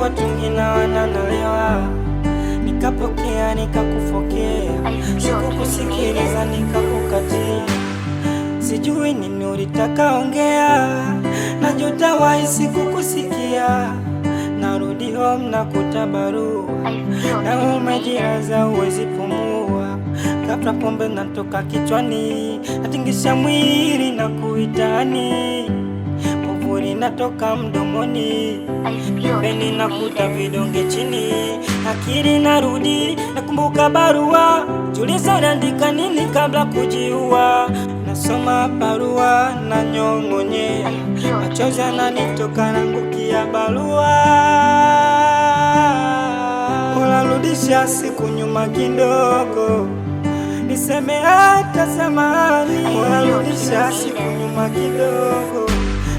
tungina wananalewa, nikapokea nikakufokea, sikukusikiliza nikakukatia. Sijui nini ulitaka ongea, najuta wahi sikukusikia. Narudi home nakuta barua, na umejilaza uwezi pumua. Ghafla pombe natoka kichwani, natingisha mwili na kuitani. Povuri natoka mdomoni, pembeni nakuta vidonge chini. Akili narudi nakumbuka barua, Julius aliandika nini kabla kujiua. Nasoma barua na nyong'onyea, machozi yananitoka naangukia barua. Unarudisha siku nyuma kidogo, niseme hata samahani. Unarudisha siku nyuma kidogo,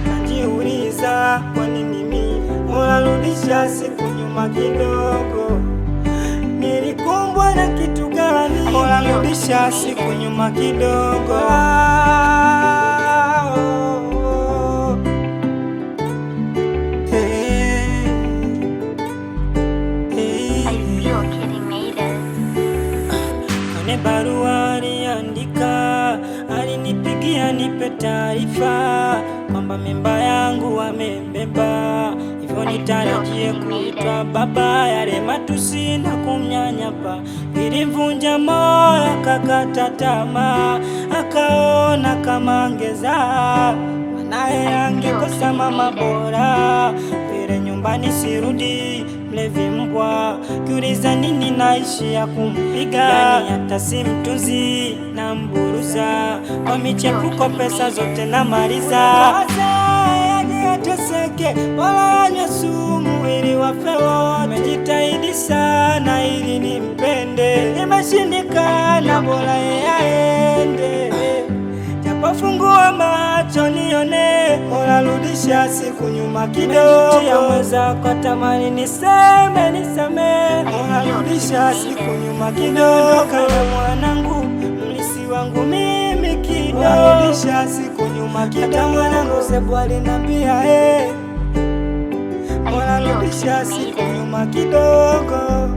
najiuliza kwa nini mimi. Unarudisha siku nyuma kidogo, nilikumbwa na kitu gani? Unarudisha siku nyuma kidogo. Kwenye barua aliandika, alinipigia nipe taarifa kwamba mimba yangu wamebeba, hivyo nitarajie kuitwa baba. Yale matusi na kumnyanyapa vilivunja moyo, akakata tamaa, akaona kama angezaa mwanae angekosa mama bora. Vile nyumbani sirudi, mlevi mbwa, kiuliza nini naishi ya kumpiga. Yani hata si mtunzi na mburuza, kwa michepuko pesa zote na maliza. Ateseke wala anywe sumu ili wafe wote. Nimejitahidi sana ili nimpende, imeshindikana, bora yeye aende. Japo fungua macho nione, unarudisha siku nyuma kidogo. Ya mwenzako tamani niseme nisamee, unarudisha siku nyuma kidogo. Kama mwanangu mlisi wangu mimi kidogo, unarudisha siku nyuma kidogo. Hata mwanangu Sebu alinambia unarudisha siku nyuma kidogo.